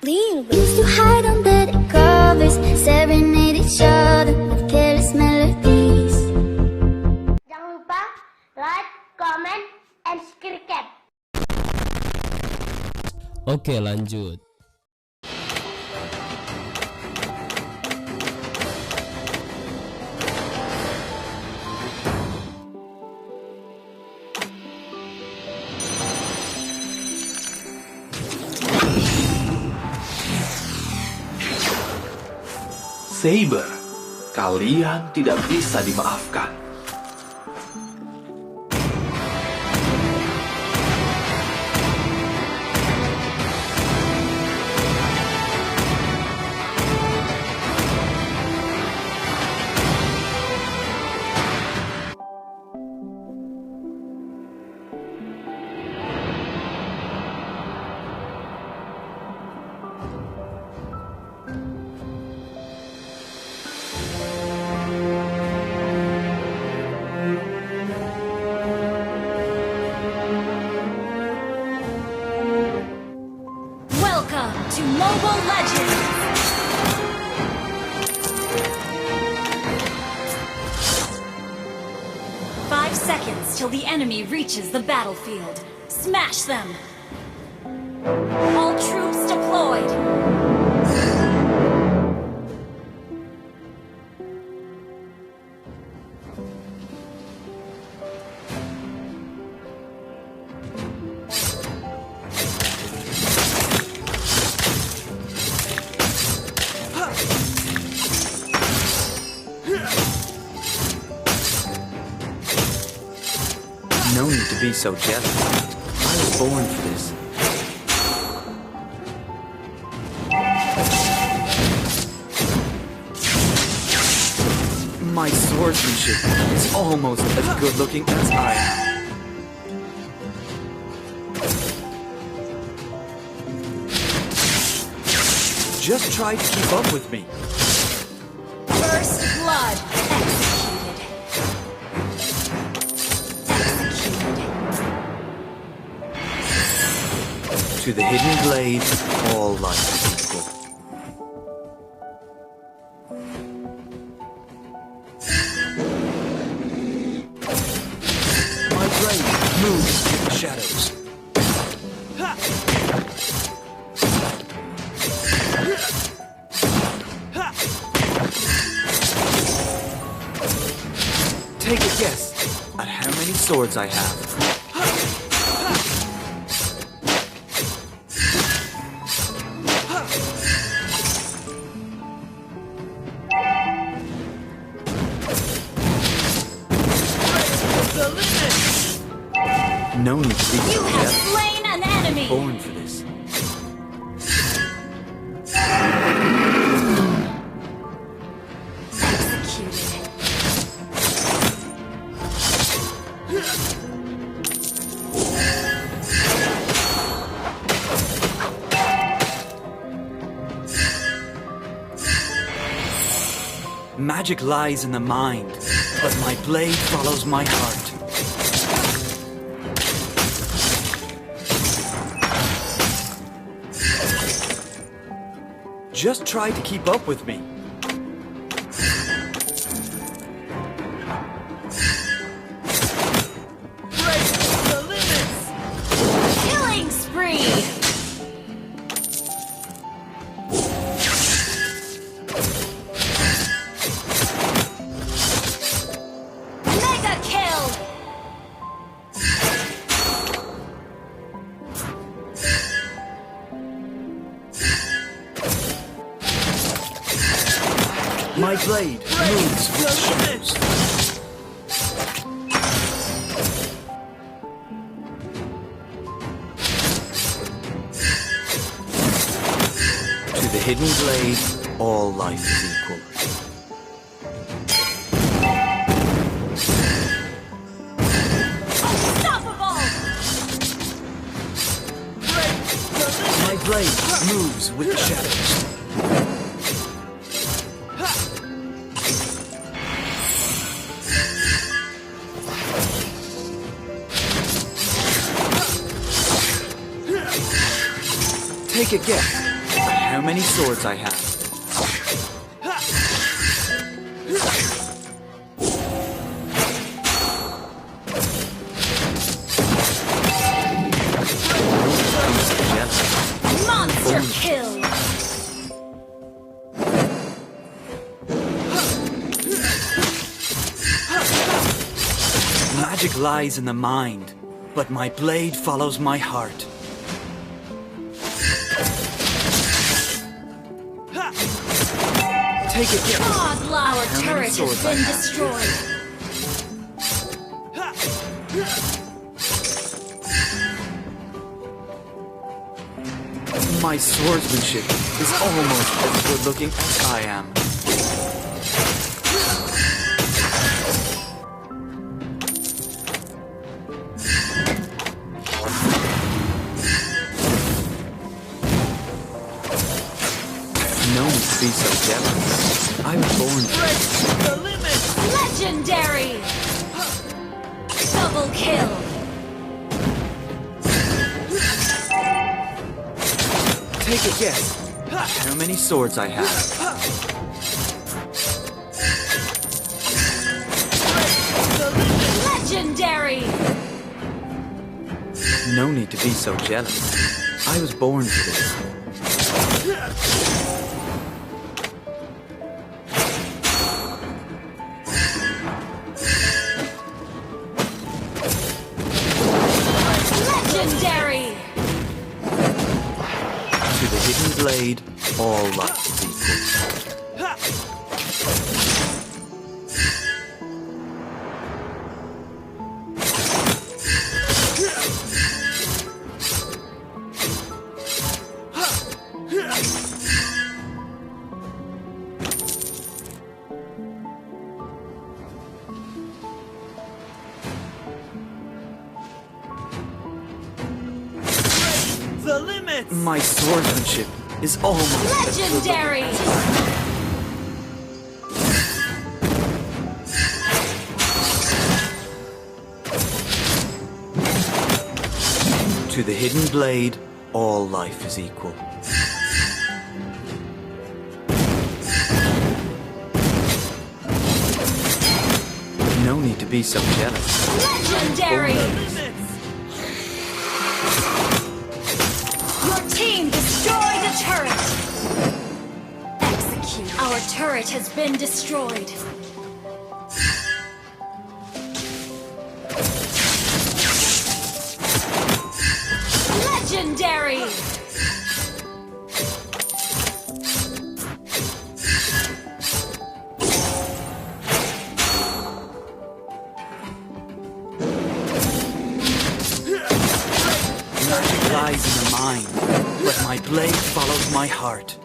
We used to hide under the covers, serenade each other with careless melodies. Jangan lupa like, comment, and subscribe. Oke, lanjut. Saber, kalian tidak bisa dimaafkan. Welcome to Mobile Legends! Five seconds till the enemy reaches the battlefield. Smash them! All troops deployed! No need to be so jealous. I was born for this. My swordsmanship is almost as good looking as I am. Just try to keep up with me. First blood! To the hidden blade, all life is equal. My blade moves with the shadows. Take a guess at how many swords I have. No need to be You so have jealous. slain an enemy! Born for this. Executed. Magic lies in the mind, but my blade follows my heart. Just try to keep up with me. Killing spree! Mega kill! My blade moves with shadows. To the hidden blade, all life is equal. Unstoppable! My blade moves with the shadows. Take a guess at how many swords I have. Monster kill! Magic lies in the mind, but my blade follows my heart. Take it, get Our turret has been destroyed. My swordsmanship is almost as good looking as I am. No need to be so jealous. I was born for it. Legendary! Double kill! Take a guess. How many swords I have? Legendary! No need to be so jealous. I was born for this. Legendary! To the hidden blade, all life is equal. My swordsmanship is almost Legendary! To the hidden blade, all life is equal. No need to be so jealous. Legendary! Your team destroyed a turret! Execute. Our turret has been destroyed. Legendary! Magic lies in the mind, but my blade follows my heart.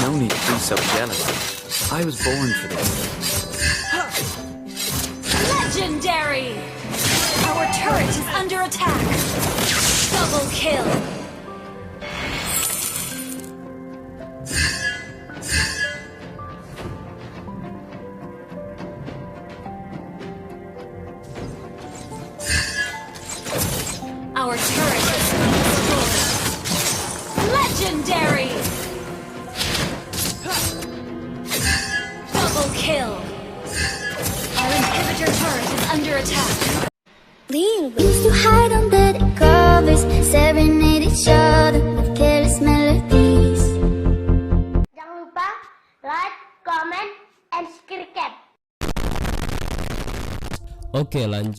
No need to be so jealous. I was born for this. Legendary! Our turret is under attack. Double kill. Our turret has been destroyed. Legendary! Double kill. Our inhibitor turret is under attack. We used to hide under the covers, serenade each other with careless melodies. Jangan lupa like, comment, and subscribe. Oke, lanjut.